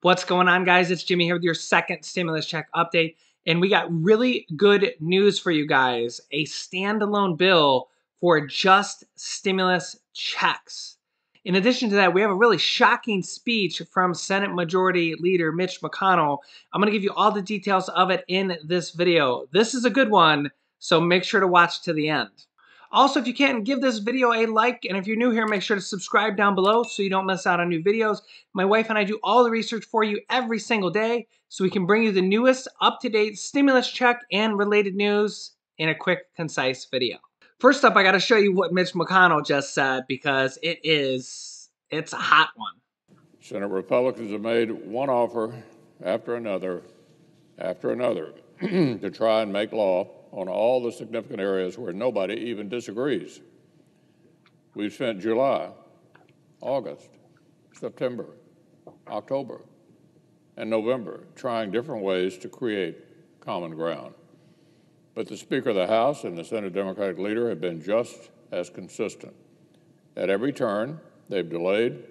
What's going on, guys? It's Jimmy here with your second stimulus check update. And we got really good news for you guys. A standalone bill for just stimulus checks. In addition to that, we have a really shocking speech from Senate Majority Leader Mitch McConnell. I'm going to give you all the details of it in this video. This is a good one, so make sure to watch to the end. Also, if you can, give this video a like, and if you're new here, make sure to subscribe down below so you don't miss out on new videos. My wife and I do all the research for you every single day so we can bring you the newest, up-to-date stimulus check and related news in a quick, concise video. First up, I got to show you what Mitch McConnell just said because it's a hot one. Senate Republicans have made one offer after another to try and make law on all the significant areas where nobody even disagrees. We've spent July, August, September, October, and November trying different ways to create common ground. But the Speaker of the House and the Senate Democratic leader have been just as consistent. At every turn, they've delayed,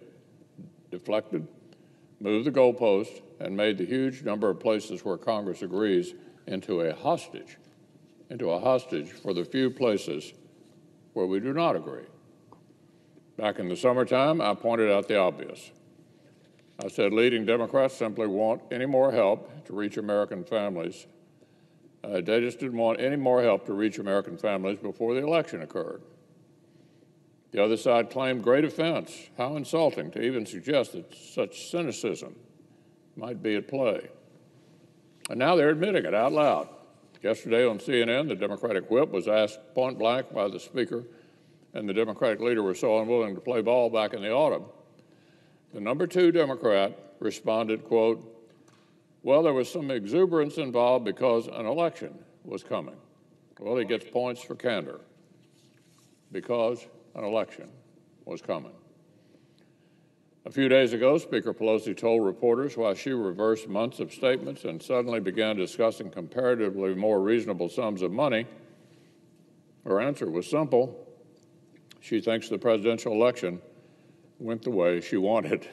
deflected, moved the goalpost, and made the huge number of places where Congress agrees into a hostage for the few places where we do not agree. Back in the summertime, I pointed out the obvious. I said leading Democrats simply want any more help to reach American families. They just didn't want any more help to reach American families before the election occurred. The other side claimed great offense. How insulting to even suggest that such cynicism might be at play. And now they're admitting it out loud. Yesterday on CNN, the Democratic whip was asked point blank why the Speaker and the Democratic leader were so unwilling to play ball back in the autumn. The number 2 Democrat responded, quote, "Well, there was some exuberance involved because an election was coming." Well, he gets points for candor because an election was coming. A few days ago, Speaker Pelosi told reporters why she reversed months of statements and suddenly began discussing comparatively more reasonable sums of money. Her answer was simple. She thinks the presidential election went the way she wanted.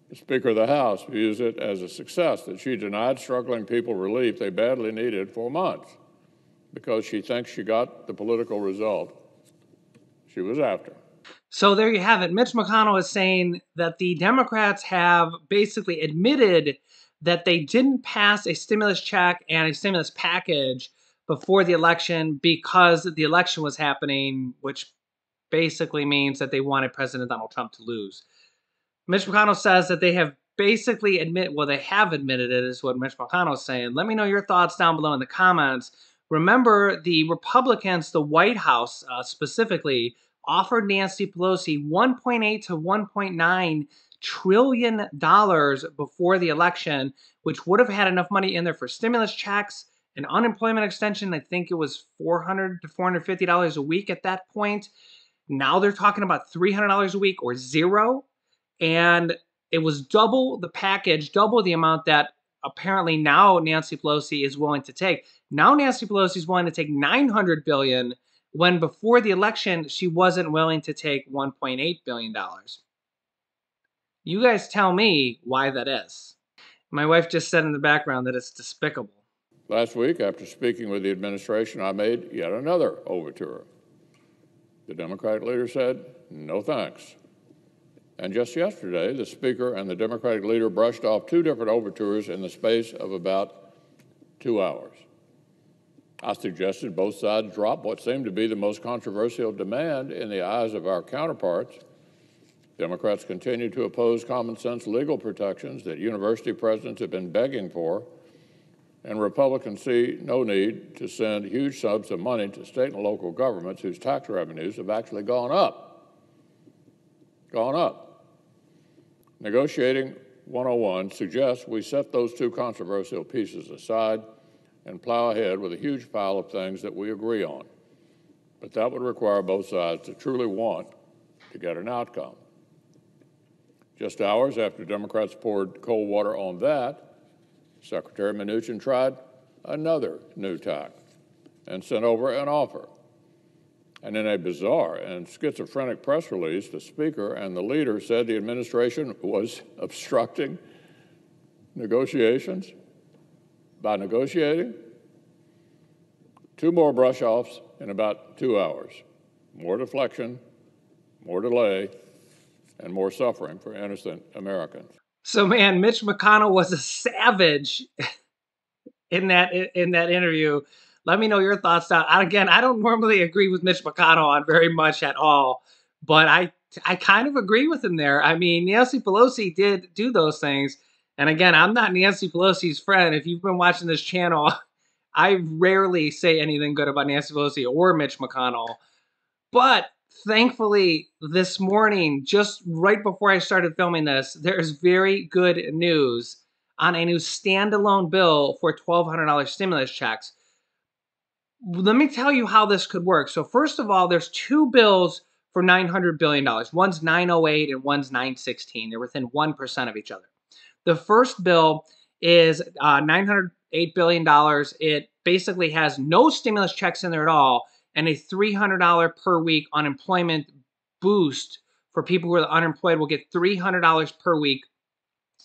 The Speaker of the House views it as a success that she denied struggling people relief they badly needed for months because she thinks she got the political result she was after. So there you have it. Mitch McConnell is saying that the Democrats have basically admitted that they didn't pass a stimulus check and a stimulus package before the election because the election was happening, which basically means that they wanted President Donald Trump to lose. Mitch McConnell says that they have basically they have admitted it, is what Mitch McConnell is saying. Let me know your thoughts down below in the comments. Remember, the Republicans, the White House specifically, offered Nancy Pelosi $1.8 to $1.9 trillion before the election, which would have had enough money in there for stimulus checks, an unemployment extension. I think it was $400 to $450 a week at that point. Now they're talking about $300 a week or zero. And it was double the package, double the amount that apparently now Nancy Pelosi is willing to take. Now Nancy Pelosi is willing to take $900 billion when before the election she wasn't willing to take $1.8 billion. You guys tell me why that is. My wife just said in the background that it's despicable. Last week, after speaking with the administration, I made yet another overture. The Democratic leader said, no thanks. And just yesterday, the Speaker and the Democratic leader brushed off 2 different overtures in the space of about 2 hours. I suggested both sides drop what seemed to be the most controversial demand in the eyes of our counterparts. Democrats continue to oppose common sense legal protections that university presidents have been begging for, and Republicans see no need to send huge sums of money to state and local governments whose tax revenues have actually gone up. Negotiating 101 suggests we set those 2 controversial pieces aside and plow ahead with a huge pile of things that we agree on. But that would require both sides to truly want to get an outcome. Just hours after Democrats poured cold water on that, Secretary Mnuchin tried another new tack and sent over an offer And in a bizarre and schizophrenic press release, the Speaker and the leader said the administration was obstructing negotiations by negotiating 2 more brush-offs in about 2 hours. More deflection, more delay, and more suffering for innocent Americans. So, man, Mitch McConnell was a savage in that interview. Let me know your thoughts. Again, I don't normally agree with Mitch McConnell on very much at all, but I kind of agree with him there. I mean, Nancy Pelosi did do those things. And again, I'm not Nancy Pelosi's friend. If you've been watching this channel, I rarely say anything good about Nancy Pelosi or Mitch McConnell. But thankfully, this morning, just right before I started filming this, there's very good news on a new standalone bill for $1,200 stimulus checks. Let me tell you how this could work. So first of all, there's 2 bills for $900 billion. One's 908 and one's 916. They're within 1% of each other. The first bill is $908 billion. It basically has no stimulus checks in there at all, and a $300 per week unemployment boost for people who are unemployed will get $300 per week.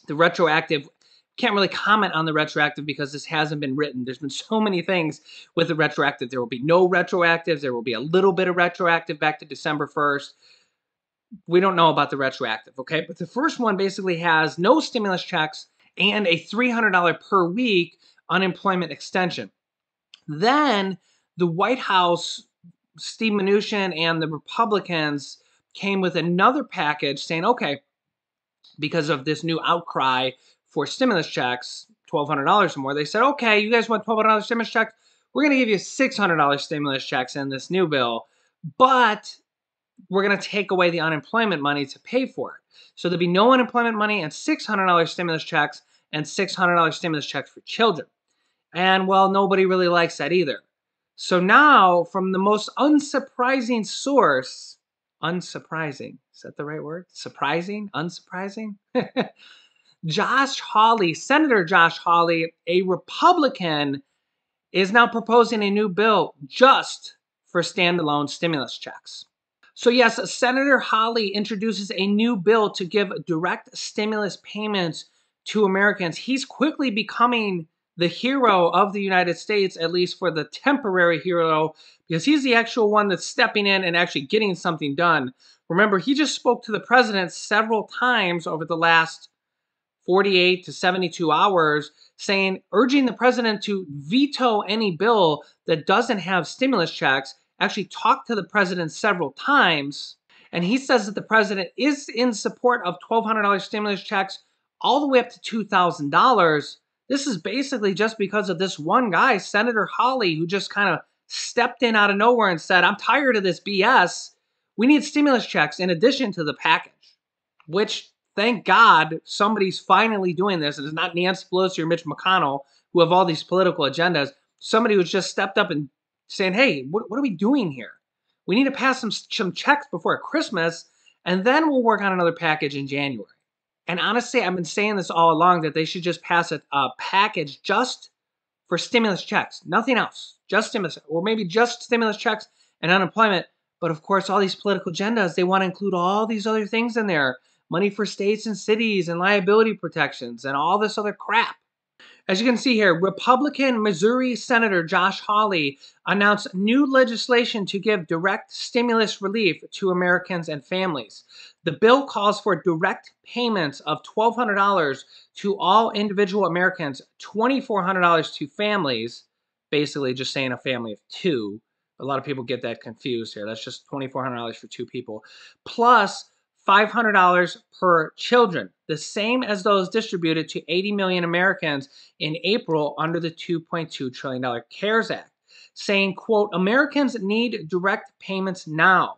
The retroactive, can't really comment on the retroactive because this hasn't been written. There's been so many things with the retroactive. There will be no retroactives. There will be a little bit of retroactive back to December 1st. We don't know about the retroactive, okay? But the first one basically has no stimulus checks and a $300 per week unemployment extension. Then the White House, Steve Mnuchin and the Republicans came with another package saying, okay, because of this new outcry for stimulus checks, $1,200 or more, they said, okay, you guys want $1,200 stimulus checks? We're going to give you $600 stimulus checks in this new bill, but we're going to take away the unemployment money to pay for it. So there'll be no unemployment money and $600 stimulus checks and $600 stimulus checks for children. And, well, nobody really likes that either. So now, from the most unsurprising source, unsurprising, is that the right word? Surprising? Unsurprising? Josh Hawley, Senator Josh Hawley, a Republican, is now proposing a new bill just for standalone stimulus checks. So yes, Senator Hawley introduces a new bill to give direct stimulus payments to Americans. He's quickly becoming the hero of the United States, at least for the temporary hero, because he's the actual one that's stepping in and actually getting something done. Remember, he just spoke to the president several times over the last 48 to 72 hours, urging the president to veto any bill that doesn't have stimulus checks. Actually talked to the president several times, and he says that the president is in support of $1,200 stimulus checks all the way up to $2,000. This is basically just because of this one guy, Senator Hawley, who just kind of stepped in out of nowhere and said, I'm tired of this BS. We need stimulus checks in addition to the package, which, thank God, somebody's finally doing this. And it's not Nancy Pelosi or Mitch McConnell, who have all these political agendas. Somebody who's just stepped up and saying, hey, what are we doing here? We need to pass some checks before Christmas, and then we'll work on another package in January. And honestly, I've been saying this all along, that they should just pass a package just for stimulus checks. Nothing else. Just stimulus, or maybe just stimulus checks and unemployment. But of course, all these political agendas, they want to include all these other things in there. Money for states and cities and liability protections and all this other crap. As you can see here, Republican Missouri Senator Josh Hawley announced new legislation to give direct stimulus relief to Americans and families. The bill calls for direct payments of $1,200 to all individual Americans, $2,400 to families, basically just saying a family of 2. A lot of people get that confused here. That's just $2,400 for 2 people, plus $500 per children, the same as those distributed to 80 million Americans in April under the $2.2 trillion CARES Act, saying, quote, Americans need direct payments now.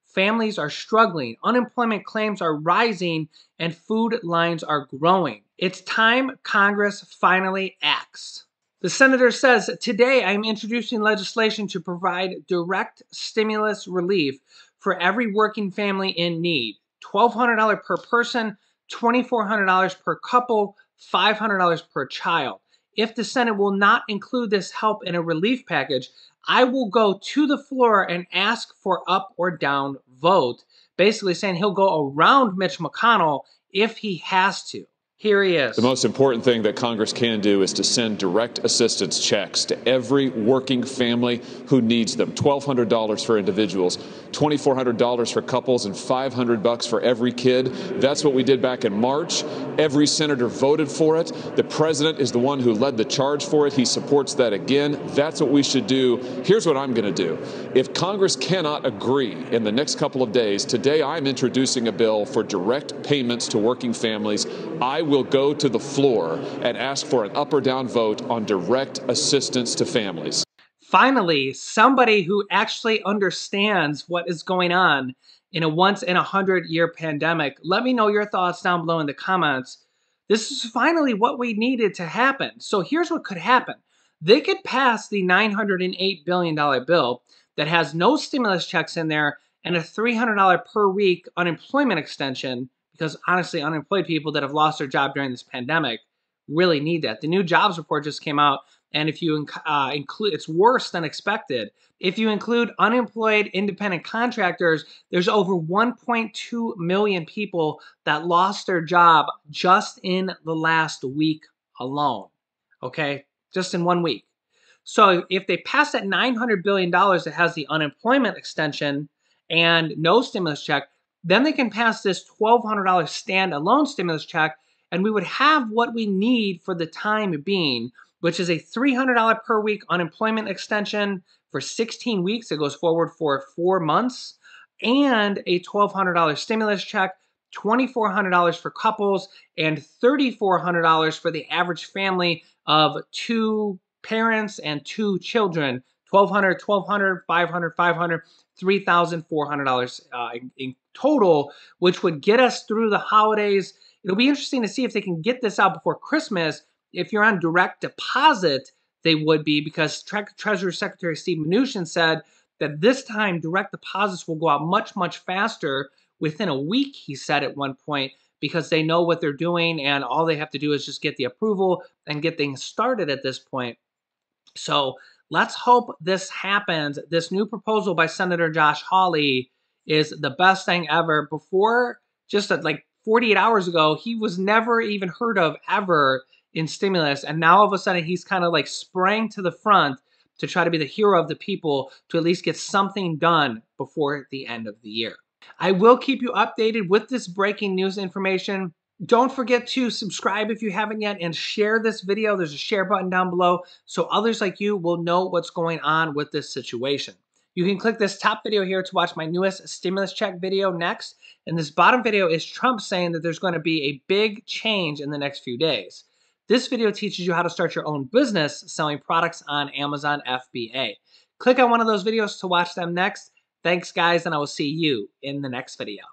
Families are struggling, unemployment claims are rising, and food lines are growing. It's time Congress finally acts. The senator says, today I'm introducing legislation to provide direct stimulus relief for every working family in need. $1,200 per person, $2,400 per couple, $500 per child. If the Senate will not include this help in a relief package, I will go to the floor and ask for up or down vote, basically saying he'll go around Mitch McConnell if he has to. Here he is. The most important thing that Congress can do is to send direct assistance checks to every working family who needs them. $1,200 for individuals, $2,400 for couples, and $500 for every kid. That's what we did back in March. Every senator voted for it. The president is the one who led the charge for it. He supports that again. That's what we should do. Here's what I'm going to do. If Congress cannot agree in the next couple of days, today I'm introducing a bill for direct payments to working families. I will go to the floor and ask for an up or down vote on direct assistance to families. Finally, somebody who actually understands what is going on in a once-in-a-100-year pandemic. Let me know your thoughts down below in the comments. This is finally what we needed to happen. So here's what could happen. They could pass the $908 billion bill that has no stimulus checks in there and a $300 per week unemployment extension, because honestly, unemployed people that have lost their job during this pandemic really need that. The new jobs report just came out, and if you include, it's worse than expected. If you include unemployed independent contractors, there's over 1.2 million people that lost their job just in the last week alone, okay? Just in 1 week. So if they pass that $900 billion that has the unemployment extension and no stimulus check, then they can pass this $1,200 standalone stimulus check, and we would have what we need for the time being, which is a $300 per week unemployment extension for 16 weeks. It goes forward for 4 months, and a $1,200 stimulus check, $2,400 for couples, and $3,400 for the average family of 2 parents and 2 children. $1,200, $1,200, $500, $500, $3,400 in total, which would get us through the holidays. It'll be interesting to see if they can get this out before Christmas. If you're on direct deposit, they would be, because Treasury Secretary Steve Mnuchin said that this time direct deposits will go out much, much faster. Within a week, he said at one point, because they know what they're doing and all they have to do is just get the approval and get things started at this point. So let's hope this happens. This new proposal by Senator Josh Hawley is the best thing ever. Before, just like 48 hours ago, he was never even heard of ever in stimulus. And now all of a sudden he's kind of like sprang to the front to try to be the hero of the people, to at least get something done before the end of the year. I will keep you updated with this breaking news information. Don't forget to subscribe if you haven't yet, and share this video. There's a share button down below so others like you will know what's going on with this situation. You can click this top video here to watch my newest stimulus check video next. And this bottom video is Trump saying that there's going to be a big change in the next few days. This video teaches you how to start your own business selling products on Amazon FBA. Click on one of those videos to watch them next. Thanks, guys, and I will see you in the next video.